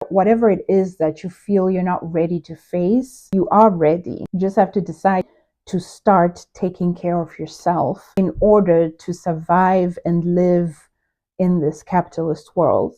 Whatever it is that you feel you're not ready to face, you are ready. You just have to decide to start taking care of yourself in order to survive and live in this capitalist world.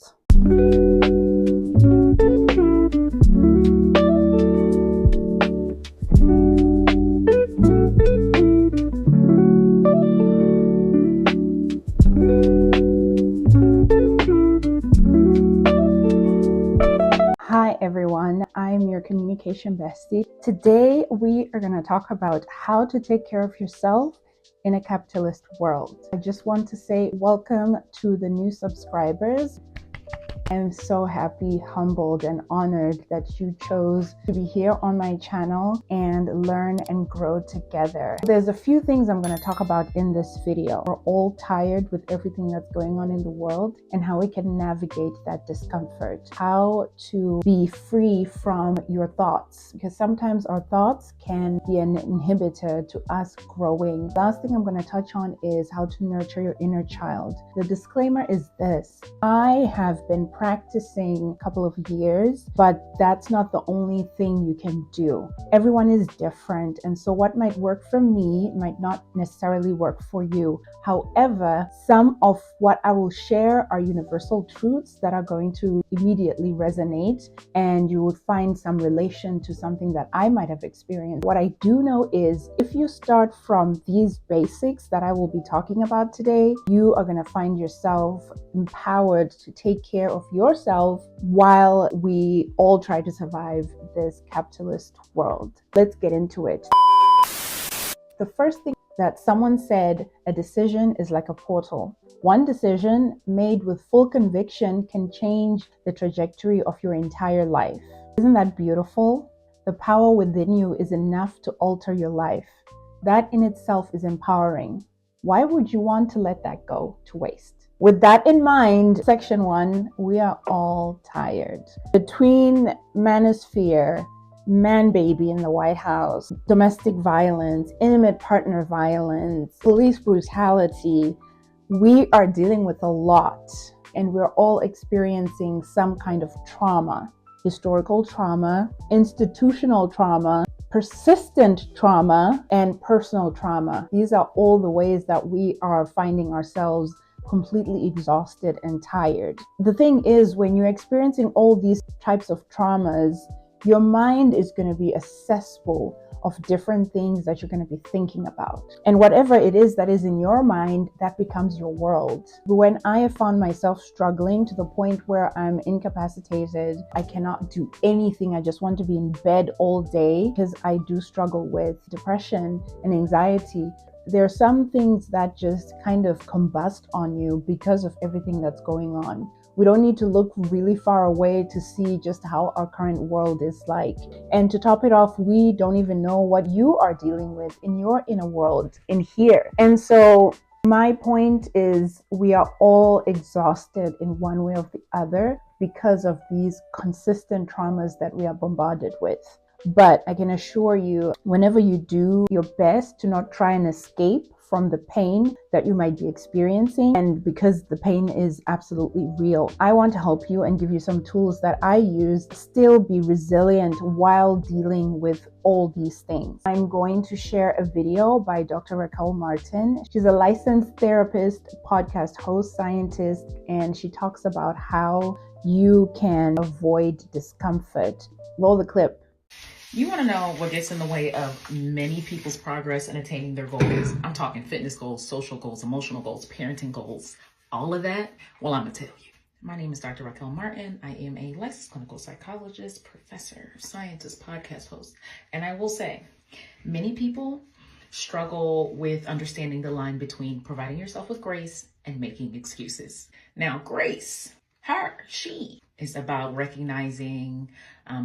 Hi everyone, I'm your communication bestie. Today we are going to talk about how to take care of yourself in a capitalist world. I just want to say welcome to the new subscribers. I'm so happy, humbled, and honored that you chose to be here on my channel and learn and grow together. There's a few things I'm going to talk about in this video. We're all tired with everything that's going on in the world and how we can navigate that discomfort. How to be free from your thoughts, because sometimes our thoughts can be an inhibitor to us growing. Last thing I'm going to touch on is how to nurture your inner child. The disclaimer is this: I have been practicing a couple of years, but that's not the only thing you can do. Everyone is different, and so what might work for me might not necessarily work for you. However, some of what I will share are universal truths that are going to immediately resonate, and you will find some relation to something that I might have experienced. What I do know is if you start from these basics that I will be talking about today, you are going to find yourself empowered to take care of yourself while we all try to survive this capitalist world. Let's get into it. The first thing that someone said, a decision is like a portal. One decision made with full conviction can change the trajectory of your entire life. Isn't that beautiful? The power within you is enough to alter your life. That in itself is empowering. Why would you want to let that go to waste? With that in mind, section 1, we are all tired. Between manosphere, man baby in the White House, domestic violence, intimate partner violence, police brutality, we are dealing with a lot, and we're all experiencing some kind of trauma. Historical trauma, institutional trauma, persistent trauma, and personal trauma. These are all the ways that we are finding ourselves completely exhausted and tired. The thing is, when you're experiencing all these types of traumas, your mind is going to be a cesspool of different things that you're going to be thinking about. And whatever it is that is in your mind, that becomes your world. When I have found myself struggling to the point where I'm incapacitated, I cannot do anything. I just want to be in bed all day because I do struggle with depression and anxiety. There are some things that just kind of combust on you because of everything that's going on. We don't need to look really far away to see just how our current world is like. And to top it off, we don't even know what you are dealing with in your inner world in here. And so my point is, we are all exhausted in one way or the other because of these consistent traumas that we are bombarded with. But I can assure you, whenever you do your best to not try and escape from the pain that you might be experiencing, and because the pain is absolutely real, I want to help you and give you some tools that I use to still be resilient while dealing with all these things. I'm going to share a video by Dr. Raquel Martin. She's a licensed therapist, podcast host, scientist, and she talks about how you can avoid discomfort. Roll the clip. You want to know what gets in the way of many people's progress in attaining their goals? I'm talking fitness goals, social goals, emotional goals, parenting goals, all of that. Well, I'm going to tell you. My name is Dr. Raquel Martin. I am a licensed clinical psychologist, professor, scientist, podcast host. And I will say, many people struggle with understanding the line between providing yourself with grace and making excuses. Now, grace, she is about recognizing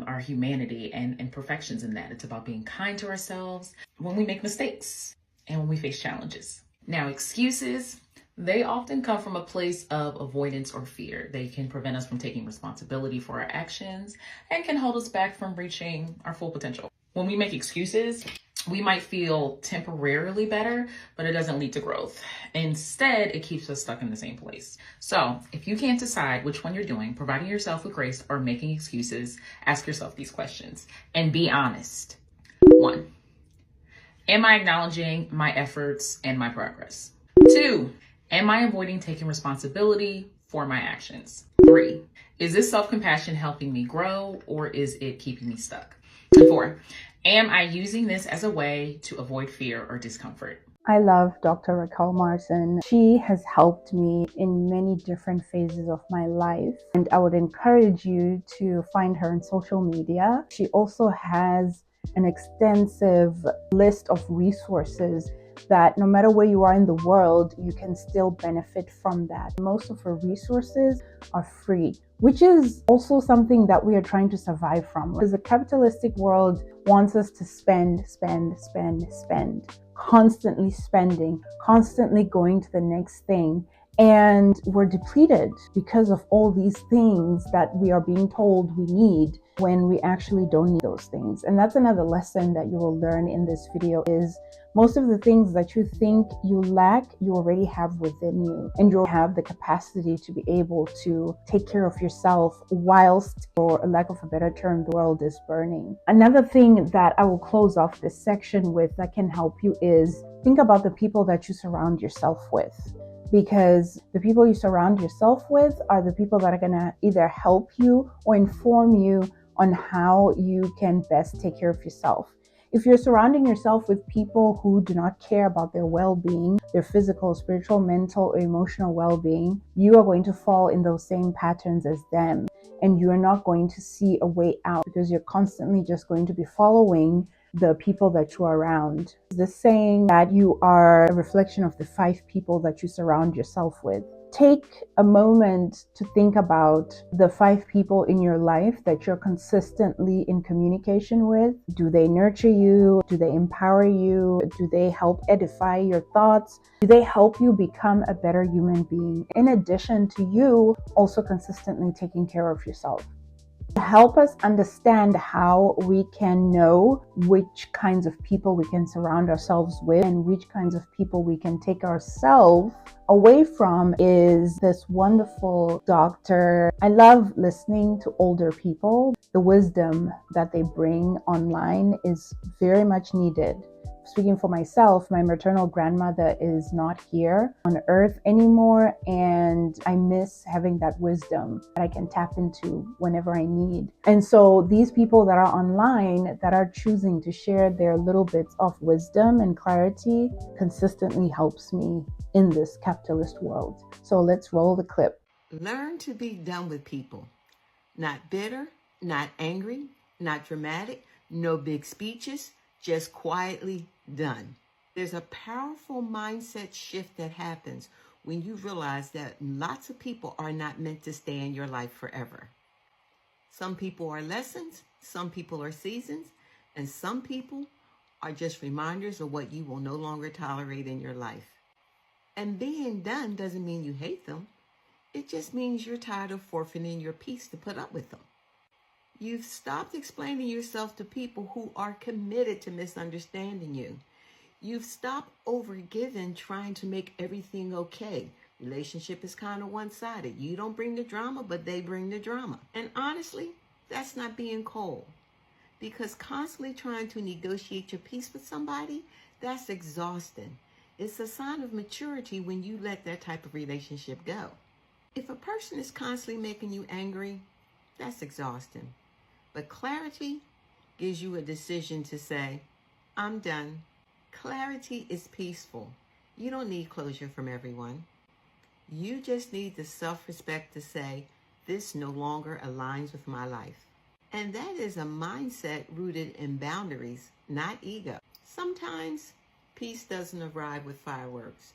our humanity and imperfections in that. It's about being kind to ourselves when we make mistakes and when we face challenges. Now, excuses, they often come from a place of avoidance or fear. They can prevent us from taking responsibility for our actions and can hold us back from reaching our full potential. When we make excuses, We might feel temporarily better, but it doesn't lead to growth. Instead, it keeps us stuck in the same place. So if you can't decide which one you're doing, providing yourself with grace or making excuses, ask yourself these questions and be honest. 1, am I acknowledging my efforts and my progress? 2, am I avoiding taking responsibility for my actions? 3, is this self-compassion helping me grow, or is it keeping me stuck? And 4, am I using this as a way to avoid fear or discomfort? I love Dr. Raquel Martin. She has helped me in many different phases of my life, and I would encourage you to find her on social media. She also has an extensive list of resources that no matter where you are in the world, you can still benefit from that. Most of her resources are free, which is also something that we are trying to survive from, because the capitalistic world wants us to spend, constantly spending, constantly going to the next thing. And we're depleted because of all these things that we are being told we need when we actually don't need those things. And that's another lesson that you will learn in this video, is most of the things that you think you lack, you already have within you, and you'll have the capacity to be able to take care of yourself whilst, for lack of a better term, the world is burning. Another thing that I will close off this section with that can help you is think about the people that you surround yourself with. Because the people you surround yourself with are the people that are going to either help you or inform you on how you can best take care of yourself. If you're surrounding yourself with people who do not care about their well-being, their physical, spiritual, mental, or emotional well-being, you are going to fall in those same patterns as them. And you are not going to see a way out, because you're constantly just going to be following the people that you are around. The saying that you are a reflection of the 5 people that you surround yourself with. Take a moment to think about the 5 people in your life that you're consistently in communication with. Do they nurture you? Do they empower you? Do they help edify your thoughts? Do they help you become a better human being? In addition to you also consistently taking care of yourself. To help us understand how we can know which kinds of people we can surround ourselves with and which kinds of people we can take ourselves away from is this wonderful doctor. I love listening to older people. The wisdom that they bring online is very much needed. Speaking for myself, my maternal grandmother is not here on earth anymore, and I miss having that wisdom that I can tap into whenever I need. And so these people that are online that are choosing to share their little bits of wisdom and clarity consistently helps me in this capitalist world. So let's roll the clip. Learn to be done with people. Not bitter, not angry, not dramatic, no big speeches, just quietly done. There's a powerful mindset shift that happens when you realize that lots of people are not meant to stay in your life forever. Some people are lessons, some people are seasons, and some people are just reminders of what you will no longer tolerate in your life. And being done doesn't mean you hate them. It just means you're tired of forfeiting your peace to put up with them. You've stopped explaining yourself to people who are committed to misunderstanding you. You've stopped overgiving, trying to make everything okay. Relationship is kind of one-sided. You don't bring the drama, but they bring the drama. And honestly, that's not being cold. Because constantly trying to negotiate your peace with somebody, that's exhausting. It's a sign of maturity when you let that type of relationship go. If a person is constantly making you angry, that's exhausting. But clarity gives you a decision to say, I'm done. Clarity is peaceful. You don't need closure from everyone. You just need the self-respect to say, this no longer aligns with my life. And that is a mindset rooted in boundaries, not ego. Sometimes peace doesn't arrive with fireworks.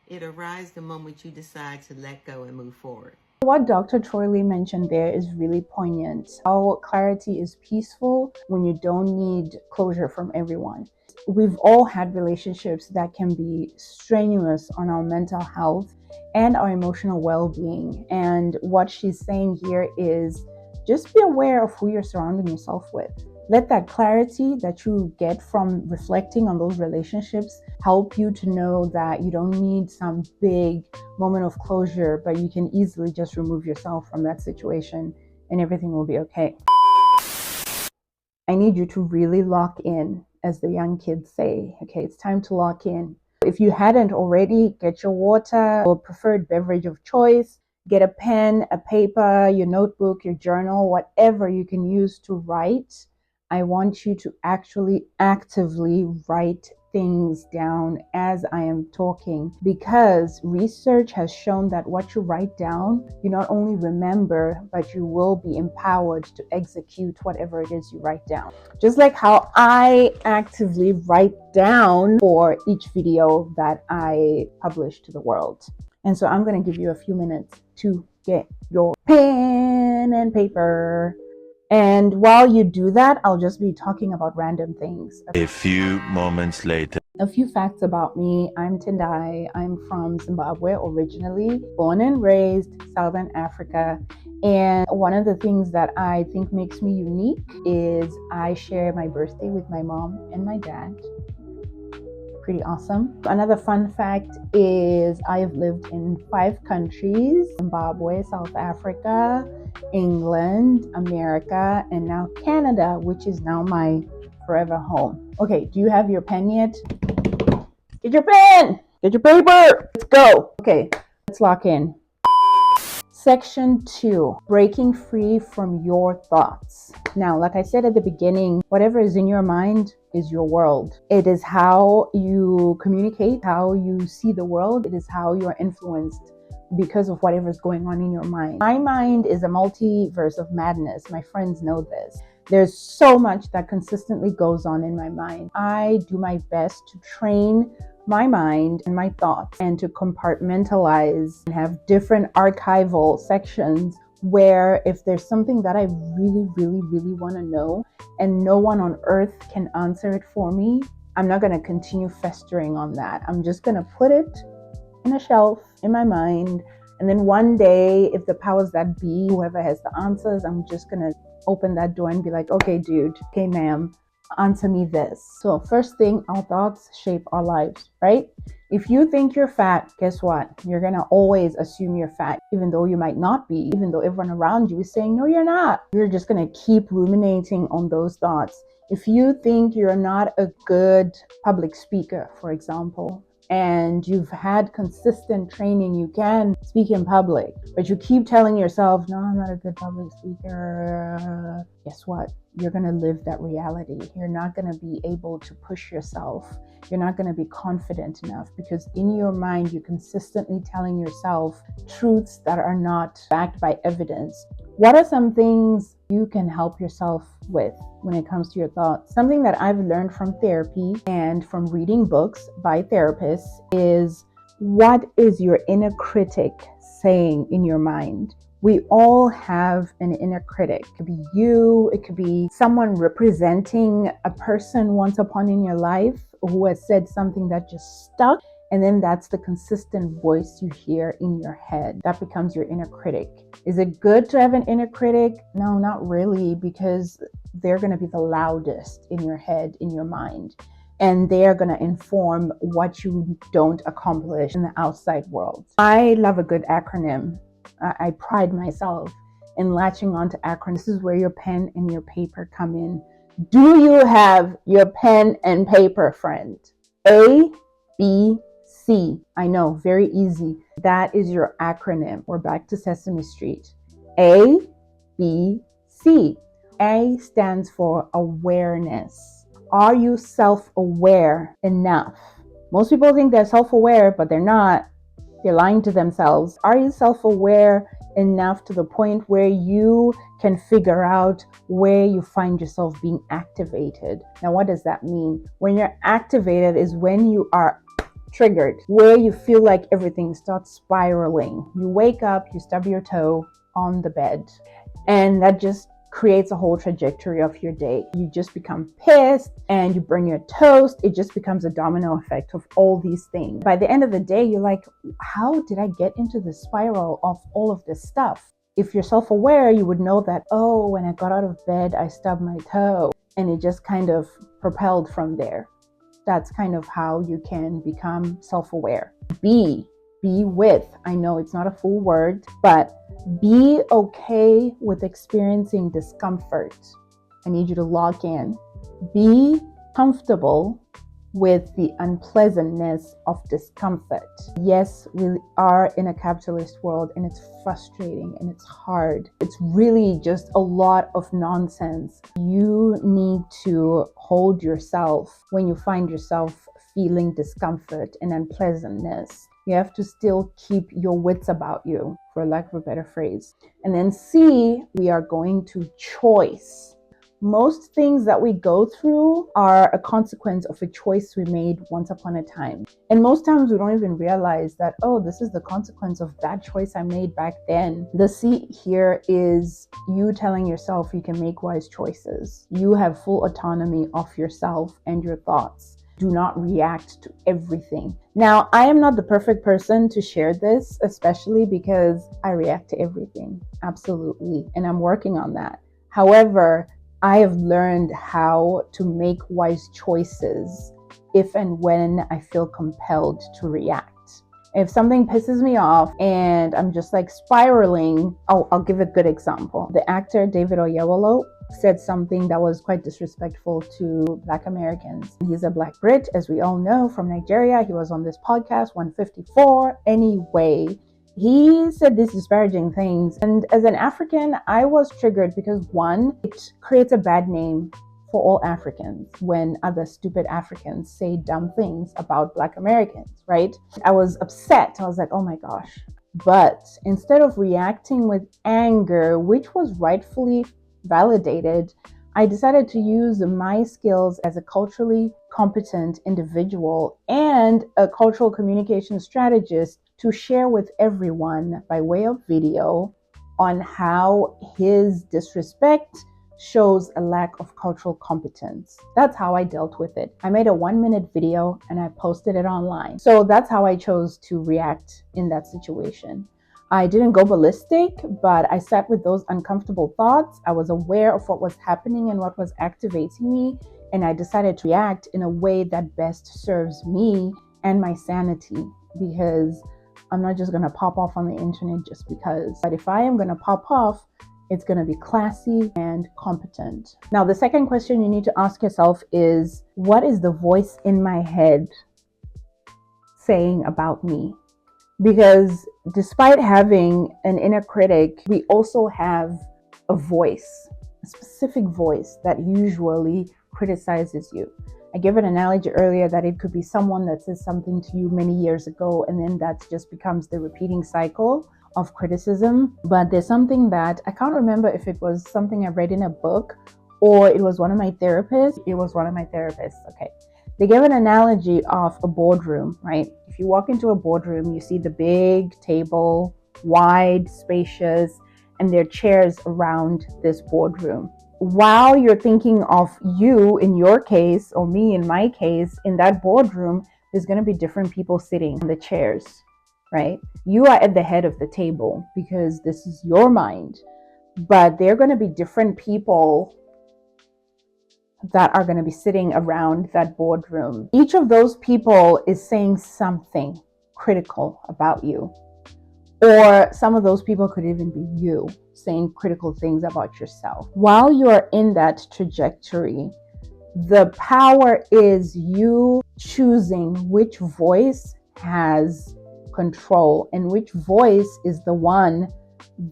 It arrives the moment you decide to let go and move forward. What Dr. Troylee mentioned there is really poignant. How clarity is peaceful when you don't need closure from everyone. We've all had relationships that can be strenuous on our mental health and our emotional well-being. And what she's saying here is just be aware of who you're surrounding yourself with. Let that clarity that you get from reflecting on those relationships help you to know that you don't need some big moment of closure, but you can easily just remove yourself from that situation and everything will be okay. I need you to really lock in, as the young kids say. Okay, it's time to lock in. If you hadn't already, get your water or preferred beverage of choice. Get a pen, a paper, your notebook, your journal, whatever you can use to write. I want you to actually actively write things down as I am talking, because research has shown that what you write down, you not only remember, but you will be empowered to execute whatever it is you write down. Just like how I actively write down for each video that I publish to the world. And so I'm going to give you a few minutes to get your pen and paper. And while you do that, I'll just be talking about random things. A few moments later. A few facts about me. I'm Tendai. I'm from Zimbabwe originally, born and raised Southern Africa. And one of the things that I think makes me unique is I share my birthday with my mom and my dad. Pretty awesome. Another fun fact is I have lived in 5 countries: Zimbabwe, South Africa, England, America, and now Canada, which is now my forever home. Okay, do you have your pen yet? Get your pen! Get your paper! Let's go! Okay, let's lock in. Section 2, breaking free from your thoughts. Now, like I said at the beginning, whatever is in your mind is your world. It is how you communicate, how you see the world. It is how you are influenced because of whatever is going on in your mind. My mind is a multiverse of madness. My friends know this. There's so much that consistently goes on in my mind. I do my best to train my mind and my thoughts and to compartmentalize and have different archival sections where if there's something that I really want to know and no one on earth can answer it for me, I'm not going to continue festering on that. I'm just going to put it in a shelf in my mind. And then one day, if the powers that be, whoever has the answers, I'm just going to open that door and be like, okay, dude, okay, ma'am, answer me this. So first thing, our thoughts shape our lives, right? If you think you're fat, guess what? You're going to always assume you're fat, even though you might not be, even though everyone around you is saying, no, you're not. You're just going to keep ruminating on those thoughts. If you think you're not a good public speaker, for example, and you've had consistent training, you can speak in public, but you keep telling yourself, no, I'm not a good public speaker. Guess what? You're going to live that reality. You're not going to be able to push yourself. You're not going to be confident enough because in your mind, you're consistently telling yourself truths that are not backed by evidence. What are some things you can help yourself with when it comes to your thoughts? Something that I've learned from therapy and from reading books by therapists is, what is your inner critic saying in your mind? We all have an inner critic. It could be you, it could be someone representing a person once upon in your life who has said something that just stuck. And then that's the consistent voice you hear in your head. That becomes your inner critic. Is it good to have an inner critic? No, not really, because they're going to be the loudest in your head, in your mind. And they're going to inform what you don't accomplish in the outside world. I love a good acronym. I pride myself in latching onto acronyms. This is where your pen and your paper come in. Do you have your pen and paper, friend? A, B, C. I know, very easy. That is your acronym. We're back to Sesame Street. A, B, C. A stands for awareness. Are you self-aware enough? Most people think they're self-aware, but they're not. They're lying to themselves. Are you self-aware enough to the point where you can figure out where you find yourself being activated? Now, what does that mean? When you're activated is when you are triggered, where you feel like everything starts spiraling. You wake up, you stub your toe on the bed, and that just creates a whole trajectory of your day. You just become pissed and you burn your toast. It just becomes a domino effect of all these things. By the end of the day, you're like, how did I get into the spiral of all of this stuff? If you're self-aware, you would know that, oh, when I got out of bed, I stubbed my toe. and it just kind of propelled from there. That's kind of how you can become self-aware. Be with, I know it's not a full word, but be okay with experiencing discomfort. I need you to lock in. Be comfortable with the unpleasantness of discomfort. Yes, we are in a capitalist world and it's frustrating and it's hard. It's really just a lot of nonsense. You need to hold yourself when you find yourself feeling discomfort and unpleasantness. You have to still keep your wits about you, for lack of a better phrase. And then C, we are going to choice. Most things that we go through are a consequence of a choice we made once upon a time. And most times we don't even realize that, oh, this is the consequence of that choice I made back then. The C here is you telling yourself you can make wise choices. You have full autonomy of yourself and your thoughts. Do not react to everything. Now, I am not the perfect person to share this, especially because I react to everything. Absolutely. And I'm working on that. However, I have learned how to make wise choices if and when I feel compelled to react. If something pisses me off and I'm just like spiraling, I'll give a good example. The actor David Oyelowo said something that was quite disrespectful to Black Americans. He's a Black Brit, as we all know, from Nigeria. He was on this podcast, 154. Anyway, he said these disparaging things. And as an African, I was triggered because one, it creates a bad name for all Africans when other stupid Africans say dumb things about Black Americans, right? I was upset. I was like, oh my gosh. But instead of reacting with anger, which was rightfully validated, I decided to use my skills as a culturally competent individual and a cultural communication strategist to share with everyone by way of video on how his disrespect shows a lack of cultural competence. That's how I dealt with it. I made a 1-minute video and I posted it online. So that's how I chose to react in that situation. I didn't go ballistic, but I sat with those uncomfortable thoughts. I was aware of what was happening and what was activating me, and I decided to react in a way that best serves me and my sanity, because I'm not just going to pop off on the internet just because. But if I am going to pop off, it's going to be classy and competent. Now, the second question you need to ask yourself is, what is the voice in my head saying about me? Because despite having an inner critic, we also have a voice, a specific voice that usually criticizes you. I gave an analogy earlier that it could be someone that says something to you many years ago, and then that just becomes the repeating cycle of criticism. But there's something that I can't remember if it was something I read in a book or it was one of my therapists. It was one of my therapists. Okay. They gave an analogy of a boardroom, right? If you walk into a boardroom, you see the big table, wide, spacious, and there are chairs around this boardroom. While you're thinking of you in your case, or me in my case, in that boardroom, there's going to be different people sitting on the chairs, right? You are at the head of the table because this is your mind, but there are going to be different people that are going to be sitting around that boardroom. Each of those people is saying something critical about you. Or some of those people could even be you saying critical things about yourself. While you're in that trajectory, the power is you choosing which voice has control and which voice is the one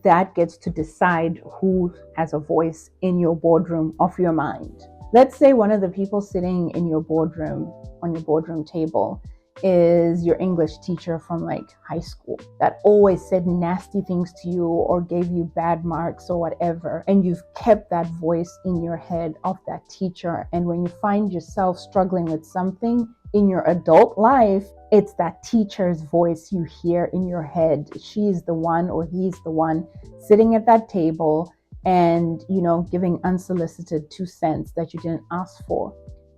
that gets to decide who has a voice in your boardroom of your mind. Let's say one of the people sitting in your boardroom, on your boardroom table, is your English teacher from like high school that always said nasty things to you or gave you bad marks or whatever. And you've kept that voice in your head of that teacher. And when you find yourself struggling with something in your adult life, it's that teacher's voice you hear in your head. She's the one or he's the one sitting at that table and, giving unsolicited 2 cents that you didn't ask for.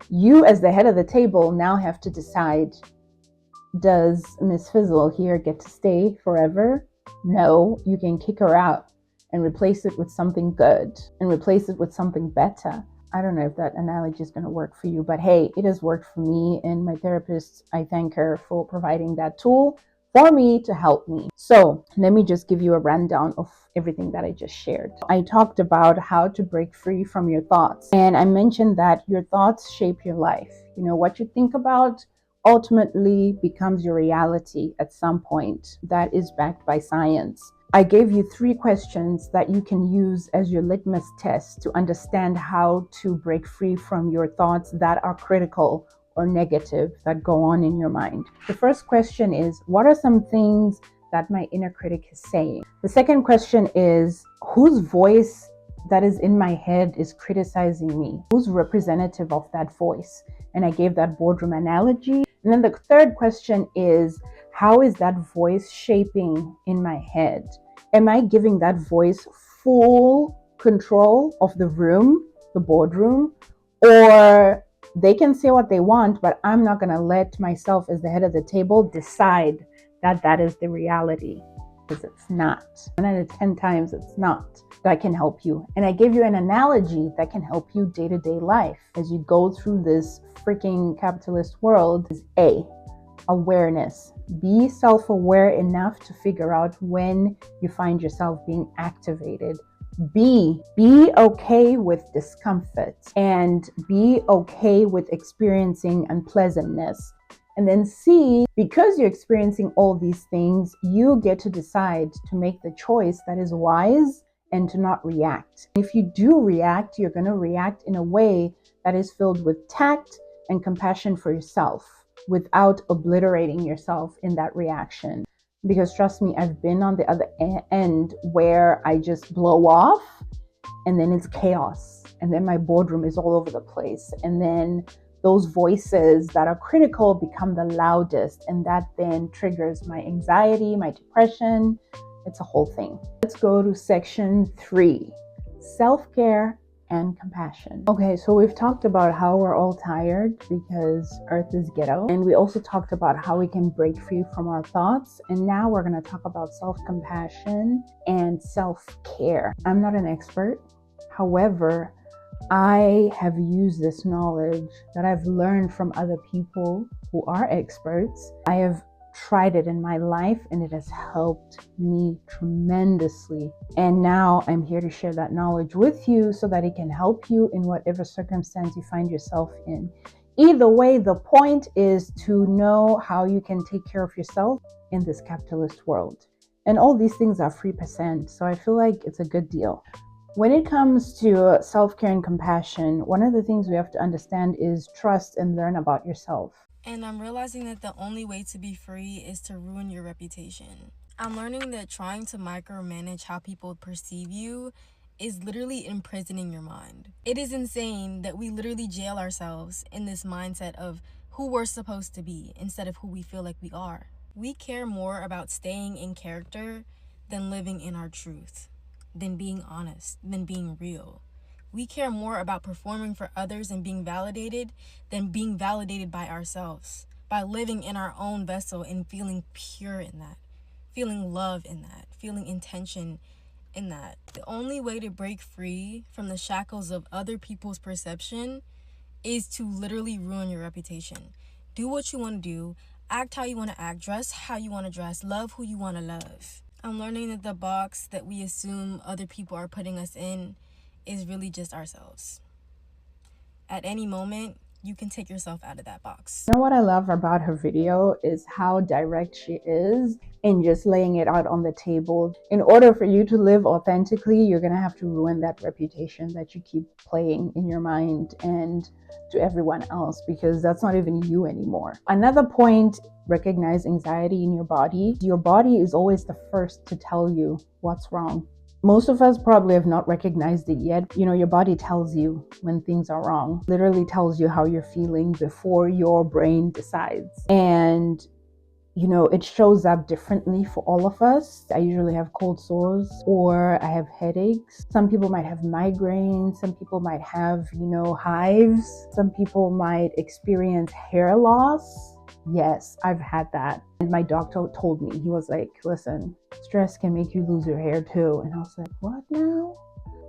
You, as the head of the table, now have to decide, does Miss Fizzle here get to stay forever? No, you can kick her out and replace it with something good and replace it with something better. I don't know if that analogy is going to work for you, but hey, it has worked for me. And my therapist, I thank her for providing that tool for me to help me. So let me just give you a rundown of everything that I just shared. I talked about how to break free from your thoughts. And I mentioned that your thoughts shape your life. You know, what you think about ultimately becomes your reality at some point. That is backed by science. I gave you 3 questions that you can use as your litmus test to understand how to break free from your thoughts that are critical or negative that go on in your mind. The first question is, what are some things that my inner critic is saying? The second question is, whose voice that is in my head is criticizing me? Who's representative of that voice? And I gave that boardroom analogy. And then the third question is, how is that voice shaping in my head? Am I giving that voice full control of the room, the boardroom, or they can say what they want, but I'm not going to let myself as the head of the table decide that that is the reality, because it's not. 1 out of 10 times it's not. That can help you. And I gave you an analogy that can help you day-to-day life as you go through this freaking capitalist world. Is A, awareness. Be self-aware enough to figure out when you find yourself being activated. B, be okay with discomfort and be okay with experiencing unpleasantness. And then C, because you're experiencing all these things, you get to decide to make the choice that is wise and to not react. If you do react, you're going to react in a way that is filled with tact and compassion for yourself without obliterating yourself in that reaction. Because trust me, I've been on the other end where I just blow off and then it's chaos. And then my boardroom is all over the place. And then those voices that are critical become the loudest. And that then triggers my anxiety, my depression. It's a whole thing. Let's go to section 3, self-care and compassion. Okay, so we've talked about how we're all tired because Earth is ghetto. And we also talked about how we can break free from our thoughts. And now we're going to talk about self-compassion and self-care. I'm not an expert. However, I have used this knowledge that I've learned from other people who are experts. I have tried it in my life and it has helped me tremendously. And now I'm here to share that knowledge with you so that it can help you in whatever circumstance you find yourself in. Either way, the point is to know how you can take care of yourself in this capitalist world. And all these things are free percent, so I feel like it's a good deal. When it comes to self-care and compassion, one of the things we have to understand is trust and learn about yourself. And I'm realizing that the only way to be free is to ruin your reputation. I'm learning that trying to micromanage how people perceive you is literally imprisoning your mind. It is insane that we literally jail ourselves in this mindset of who we're supposed to be instead of who we feel like we are. We care more about staying in character than living in our truth, than being honest, than being real. We care more about performing for others and being validated than being validated by ourselves, by living in our own vessel and feeling pure in that, feeling love in that, feeling intention in that. The only way to break free from the shackles of other people's perception is to literally ruin your reputation. Do what you want to do, act how you want to act, dress how you want to dress, love who you want to love. I'm learning that the box that we assume other people are putting us in is really just ourselves. At any moment, you can take yourself out of that box. You know what I love about her video is how direct she is in just laying it out on the table. In order for you to live authentically, you're going to have to ruin that reputation that you keep playing in your mind and to everyone else, because that's not even you anymore. Another point, recognize anxiety in your body. Your body is always the first to tell you what's wrong. Most of us probably have not recognized it yet. You know, your body tells you when things are wrong, literally tells you how you're feeling before your brain decides. And, you know, it shows up differently for all of us. I usually have cold sores or I have headaches. Some people might have migraines. Some people might have, you know, hives. Some people might experience hair loss. Yes, I've had that. And my doctor told me, he was like, listen, stress can make you lose your hair too. And I was like, what now?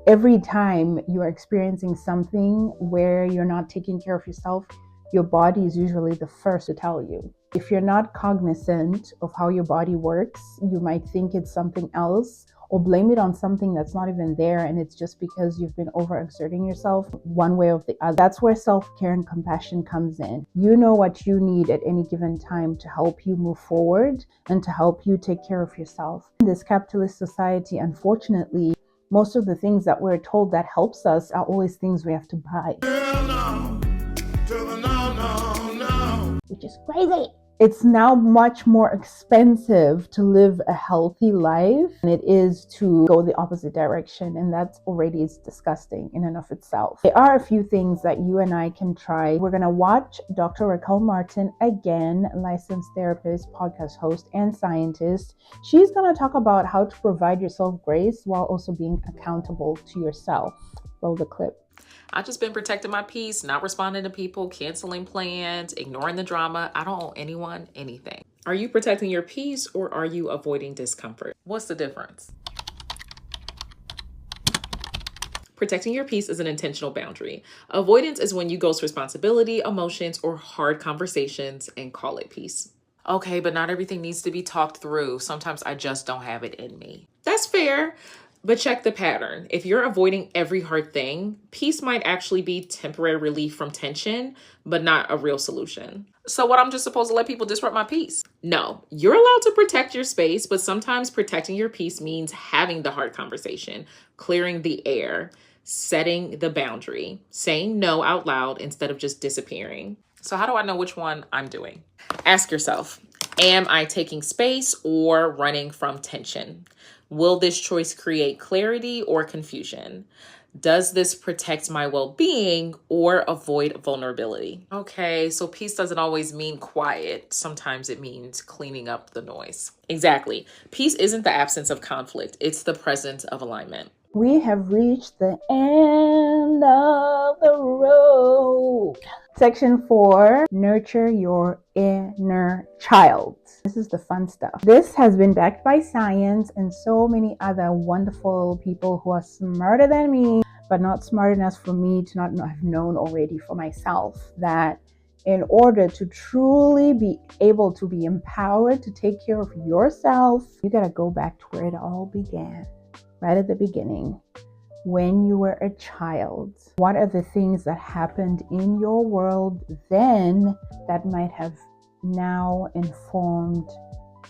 Every time you are experiencing something where you're not taking care of yourself, your body is usually the first to tell you. If you're not cognizant of how your body works, you might think it's something else or blame it on something that's not even there, and it's just because you've been overexerting yourself one way or the other. That's where self-care and compassion comes in. You know what you need at any given time to help you move forward and to help you take care of yourself. In this capitalist society, unfortunately, most of the things that we're told that helps us are always things we have to buy. Which is crazy. It's now much more expensive to live a healthy life than it is to go the opposite direction. And that's already disgusting in and of itself. There are a few things that you and I can try. We're going to watch Dr. Raquel Martin again, licensed therapist, podcast host, and scientist. She's going to talk about how to provide yourself grace while also being accountable to yourself. Roll the clip. I've just been protecting my peace, not responding to people, canceling plans, ignoring the drama. I don't owe anyone anything. Are you protecting your peace or are you avoiding discomfort? What's the difference? Protecting your peace is an intentional boundary. Avoidance is when you ghost responsibility, emotions, or hard conversations and call it peace. Okay, but not everything needs to be talked through. Sometimes I just don't have it in me. That's fair. But check the pattern. If you're avoiding every hard thing, peace might actually be temporary relief from tension, but not a real solution. So what, I'm just supposed to let people disrupt my peace? No, you're allowed to protect your space, but sometimes protecting your peace means having the hard conversation, clearing the air, setting the boundary, saying no out loud instead of just disappearing. So how do I know which one I'm doing? Ask yourself, am I taking space or running from tension? Will this choice create clarity or confusion? Does this protect my well-being or avoid vulnerability? Okay, so peace doesn't always mean quiet. Sometimes it means cleaning up the noise. Exactly. Peace isn't the absence of conflict. It's the presence of alignment. We have reached the end of the road. Section 4, nurture your inner child. This is the fun stuff. This has been backed by science and so many other wonderful people who are smarter than me, but not smart enough for me to not have known already for myself, that in order to truly be able to be empowered to take care of yourself, you got to go back to where it all began. Right at the beginning, when you were a child. What are the things that happened in your world then that might have now informed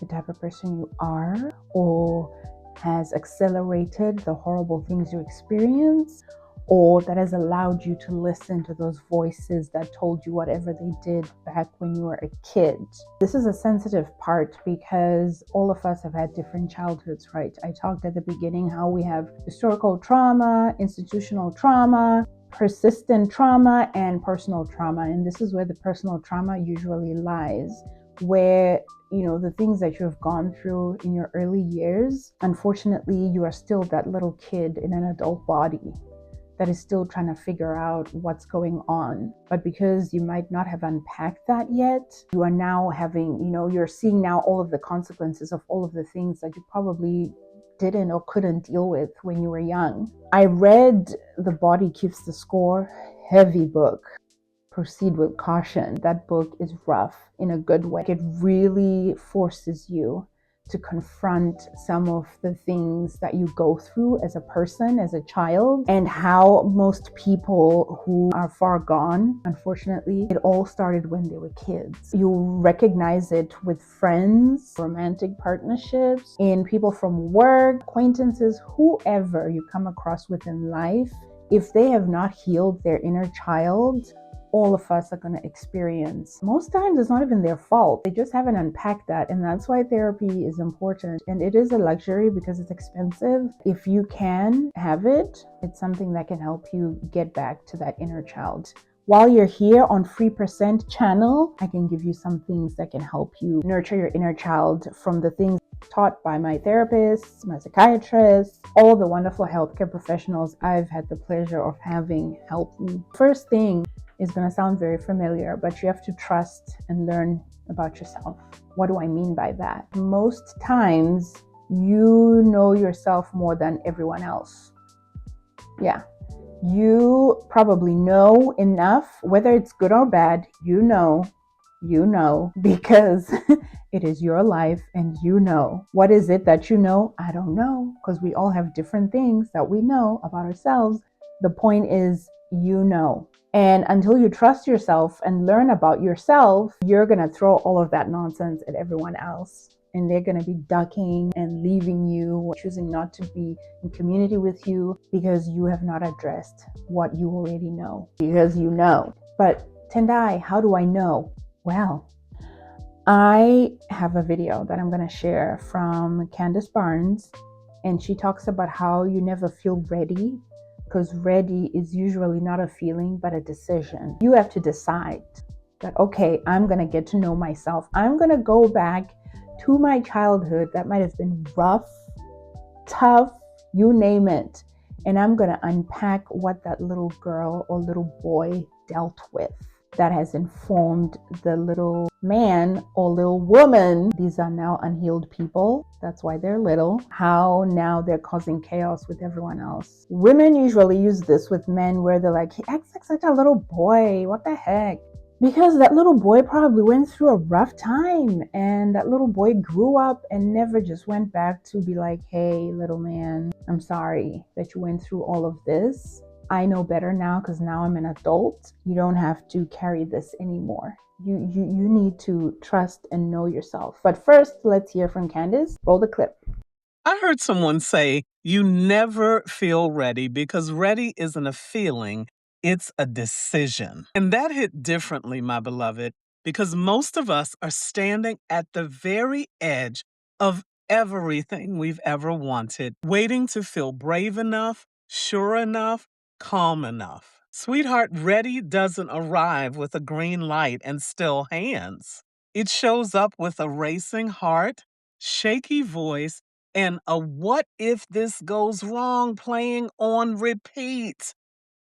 the type of person you are, or has accelerated the horrible things you experience, or that has allowed you to listen to those voices that told you whatever they did back when you were a kid. This is a sensitive part because all of us have had different childhoods, right? I talked at the beginning how we have historical trauma, institutional trauma, persistent trauma, and personal trauma. And this is where the personal trauma usually lies, where the things that you have gone through in your early years, unfortunately, you are still that little kid in an adult body that is still trying to figure out what's going on. But because you might not have unpacked that yet, you are now having, you're seeing now all of the consequences of all of the things that you probably didn't or couldn't deal with when you were young. I read The Body Keeps the Score, heavy book. Proceed with caution. That book is rough in a good way. It really forces you to confront some of the things that you go through as a person, as a child, and how most people who are far gone, unfortunately, it all started when they were kids. You recognize it with friends, romantic partnerships, in people from work, acquaintances, whoever you come across within life. If they have not healed their inner child, all of us are going to experience. Most times it's not even their fault. They just haven't unpacked that. And that's why therapy is important. And it is a luxury because it's expensive. If you can have it, it's something that can help you get back to that inner child. While you're here on Free Percent channel, I can give you some things that can help you nurture your inner child from the things taught by my therapists, my psychiatrists, all the wonderful healthcare professionals I've had the pleasure of having help me. First thing is going to sound very familiar, but you have to trust and learn about yourself. What do I mean by that? Most times, you know yourself more than everyone else. Yeah. You probably know enough, whether it's good or bad, you know, because it is your life and you know. What is it that you know? I don't know, because we all have different things that we know about ourselves. The point is, you know. And until you trust yourself and learn about yourself, you're going to throw all of that nonsense at everyone else. And they're going to be ducking and leaving you, choosing not to be in community with you because you have not addressed what you already know. Because you know. But Tendai, how do I know? Well, I have a video that I'm going to share from Candace Barnes, and she talks about how you never feel ready, because ready is usually not a feeling but a decision. You have to decide that, okay, I'm going to get to know myself. I'm going to go back to my childhood that might have been rough, tough, you name it. And I'm going to unpack what that little girl or little boy dealt with that has informed the little man or little woman. These are now unhealed people. That's why they're little. How now they're causing chaos with everyone else. Women usually use this with men where they're like, he acts like such a little boy. What the heck? Because that little boy probably went through a rough time, and that little boy grew up and never just went back to be like, hey, little man, I'm sorry that you went through all of this. I know better now because now I'm an adult. You don't have to carry this anymore. You need to trust and know yourself. But first, let's hear from Candace. Roll the clip. I heard someone say, you never feel ready because ready isn't a feeling, it's a decision. And that hit differently, my beloved, because most of us are standing at the very edge of everything we've ever wanted, waiting to feel brave enough, sure enough, calm enough. Sweetheart, ready doesn't arrive with a green light and still hands. It shows up with a racing heart, shaky voice, and a what if this goes wrong playing on repeat.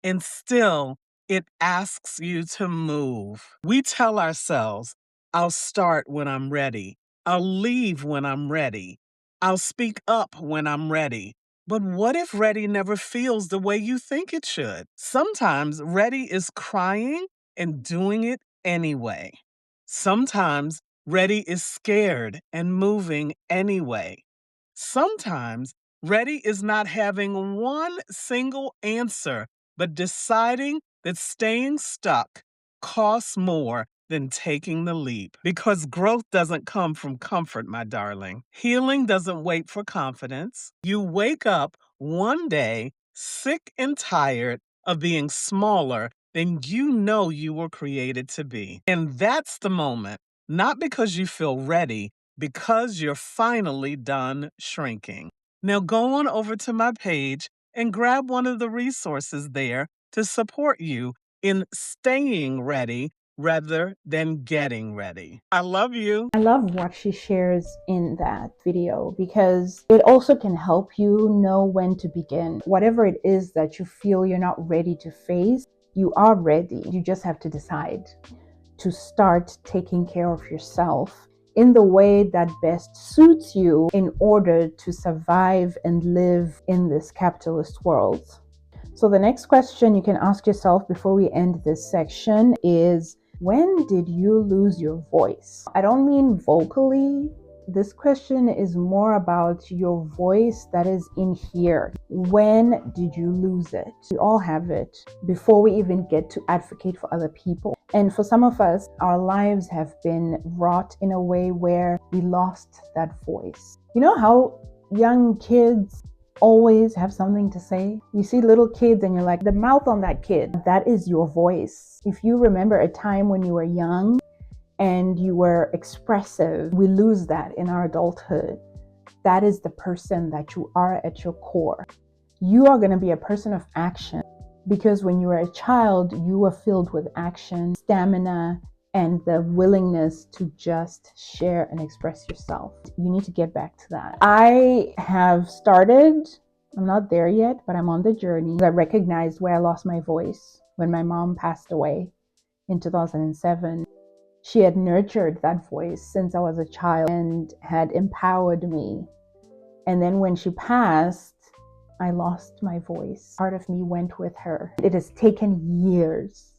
And still, it asks you to move. We tell ourselves, I'll start when I'm ready. I'll leave when I'm ready. I'll speak up when I'm ready. But what if ready never feels the way you think it should? Sometimes ready is crying and doing it anyway. Sometimes ready is scared and moving anyway. Sometimes ready is not having one single answer, but deciding that staying stuck costs more than taking the leap. Because growth doesn't come from comfort, my darling. Healing doesn't wait for confidence. You wake up one day sick and tired of being smaller than you know you were created to be. And that's the moment, not because you feel ready, because you're finally done shrinking. Now go on over to my page and grab one of the resources there to support you in staying ready rather than getting ready. I love you. I love what she shares in that video because it also can help you know when to begin. Whatever it is that you feel you're not ready to face, you are ready. You just have to decide to start taking care of yourself in the way that best suits you in order to survive and live in this capitalist world. So the next question you can ask yourself before we end this section is, when did you lose your voice? I don't mean vocally. This question is more about your voice that is in here. When did you lose it? We all have it before we even get to advocate for other people. And for some of us, our lives have been wrought in a way where we lost that voice. You know how young kids always have something to say? You see little kids and you're like, the mouth on that kid, that is your voice. If you remember a time when you were young and you were expressive, we lose that in our adulthood. That is the person that you are at your core. You are going to be a person of action because when you were a child, you were filled with action, stamina, and the willingness to just share and express yourself. You need to get back to that. I have started, I'm not there yet, but I'm on the journey. I recognized where I lost my voice when my mom passed away in 2007. She had nurtured that voice since I was a child and had empowered me. And then when she passed, I lost my voice. Part of me went with her. It has taken years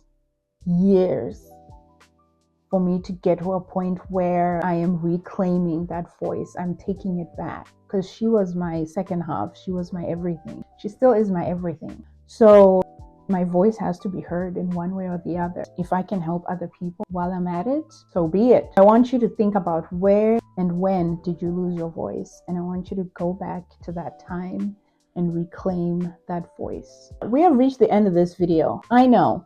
for me to get to a point where I am reclaiming that voice. I'm taking it back because she was my second half. She was my everything. She still is my everything. So my voice has to be heard in one way or the other. If I can help other people while I'm at it, so be it. I want you to think about where and when did you lose your voice? And I want you to go back to that time and reclaim that voice. We have reached the end of this video. I know.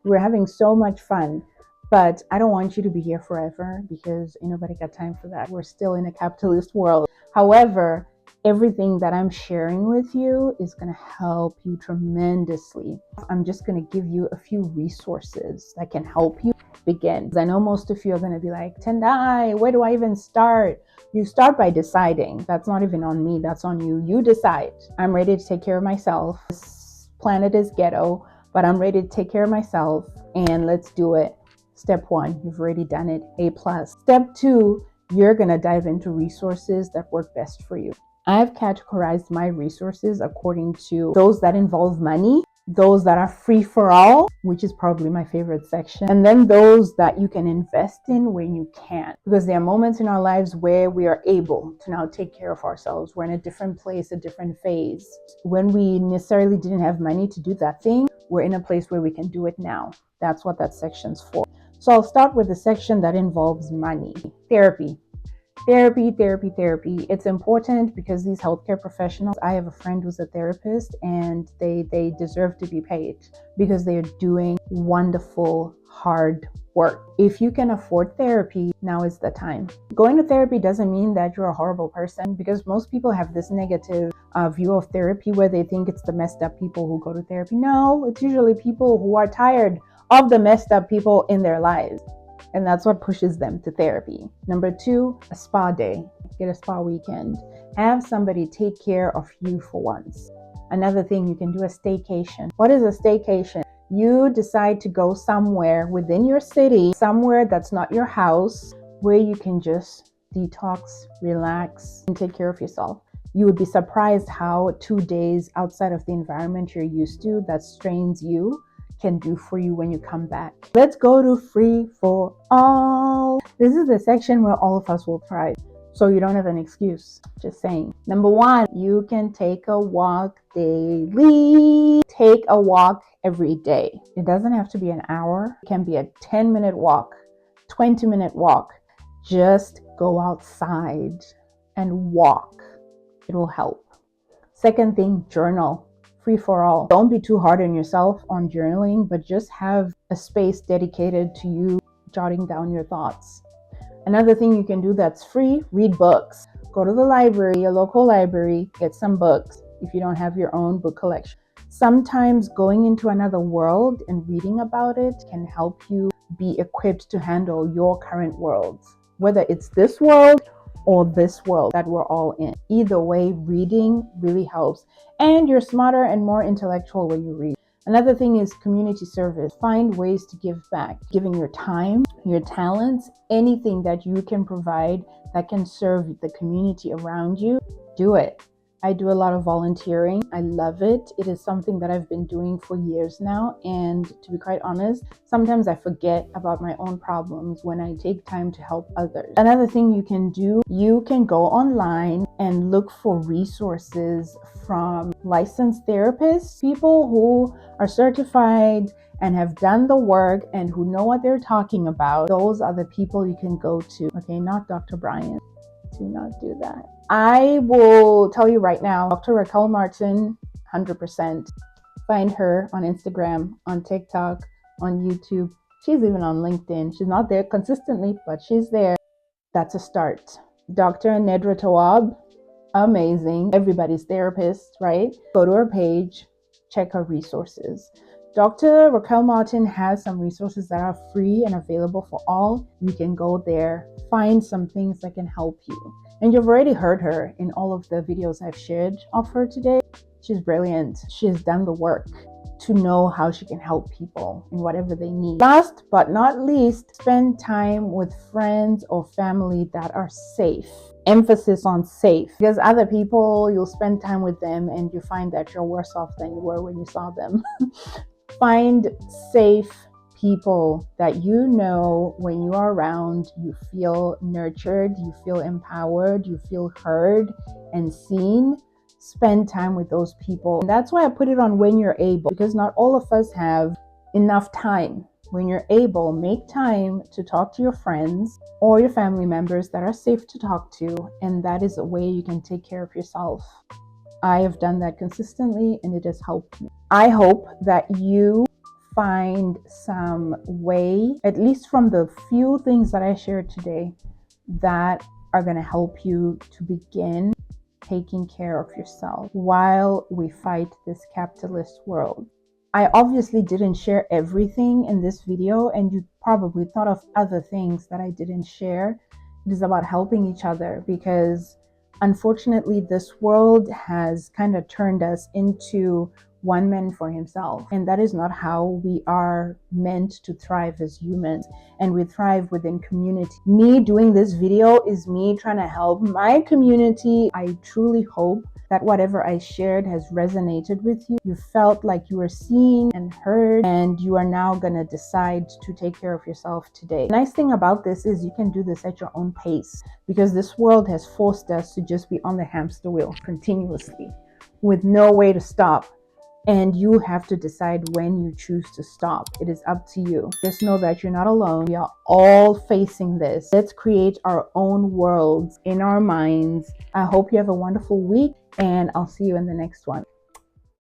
We're having so much fun. But I don't want you to be here forever because ain't nobody got time for that. We're still in a capitalist world. However, everything that I'm sharing with you is going to help you tremendously. I'm just going to give you a few resources that can help you begin. I know most of you are going to be like, Tendai, where do I even start? You start by deciding. That's not even on me. That's on you. You decide. I'm ready to take care of myself. This planet is ghetto, but I'm ready to take care of myself and let's do it. Step 1, you've already done it, A+. Step 2, you're going to dive into resources that work best for you. I've categorized my resources according to those that involve money, those that are free for all, which is probably my favorite section, and then those that you can invest in when you can. Because there are moments in our lives where we are able to now take care of ourselves. We're in a different place, a different phase. When we necessarily didn't have money to do that thing, we're in a place where we can do it now. That's what that section's for. So I'll start with the section that involves money. Therapy. It's important because these healthcare professionals, I have a friend who's a therapist and they deserve to be paid because they're doing wonderful, hard work. If you can afford therapy, now is the time. Going to therapy doesn't mean that you're a horrible person because most people have this negative view of therapy where they think it's the messed up people who go to therapy. No, it's usually people who are tired of the messed up people in their lives. And that's what pushes them to therapy. Number 2, a spa day. Get a spa weekend. Have somebody take care of you for once. Another thing, you can do a staycation. What is a staycation? You decide to go somewhere within your city, somewhere that's not your house, where you can just detox, relax, and take care of yourself. You would be surprised how 2 days outside of the environment you're used to that strains you can do for you when you come back. Let's go to free for all. This is the section where all of us will thrive. So you don't have an excuse. Just saying. Number 1, you can take a walk daily. Take a walk every day. It doesn't have to be an hour. It can be a 10-minute walk, 20-minute walk. Just go outside and walk. It will help. Second thing, journal. Free for all. Don't be too hard on yourself on journaling, but just have a space dedicated to you jotting down your thoughts. Another thing you can do that's free, read books. Go to the library, your local library, get some books if you don't have your own book collection. Sometimes going into another world and reading about it can help you be equipped to handle your current worlds, whether it's this world or this world that we're all in. Either way, reading really helps. And you're smarter and more intellectual when you read. Another thing is community service. Find ways to give back. Giving your time, your talents, anything that you can provide that can serve the community around you, do it. I do a lot of volunteering. I love it. It is something that I've been doing for years now. And to be quite honest, sometimes I forget about my own problems when I take time to help others. Another thing you can do, you can go online and look for resources from licensed therapists, people who are certified and have done the work and who know what they're talking about. Those are the people you can go to. Okay, not Dr. Brian. Do not do that. I will tell you right now, Dr. Raquel Martin, 100%. Find her on Instagram, on TikTok, on YouTube. She's even on LinkedIn. She's not there consistently, but she's there. That's a start. Dr. Nedra Tawab, amazing. Everybody's therapist, right? Go to her page, check her resources. Dr. Raquel Martin has some resources that are free and available for all. You can go there, find some things that can help you. And you've already heard her in all of the videos I've shared of her today. She's brilliant. She's done the work. to know how she can help people in whatever they need. Last but not least, spend time with friends or family that are safe. Emphasis on safe, because other people, you'll spend time with them and you find that you're worse off than you were when you saw them. Find safe people that you know when you are around, you feel nurtured, you feel empowered, you feel heard and seen. Spend time with those people. And that's why I put it on when you're able, because not all of us have enough time. When you're able, make time to talk to your friends or your family members that are safe to talk to, and that is a way you can take care of yourself. I have done that consistently and it has helped me. I hope that you find some way, at least from the few things that I shared today, that are going to help you to begin taking care of yourself while we fight this capitalist world. I obviously didn't share everything in this video, and you probably thought of other things that I didn't share. It is about helping each other, because unfortunately this world has kind of turned us into one man for himself, and that is not how we are meant to thrive as humans, and we thrive within community. Me doing this video is me trying to help my community. I truly hope that whatever I shared has resonated with you. You felt like you were seen and heard, and you are now gonna decide to take care of yourself today. The nice thing about this is you can do this at your own pace, because this world has forced us to just be on the hamster wheel continuously with no way to stop. And you have to decide when you choose to stop. It is up to you. Just know that you're not alone. We are all facing this. Let's create our own worlds in our minds. I hope you have a wonderful week, and I'll see you in the next one.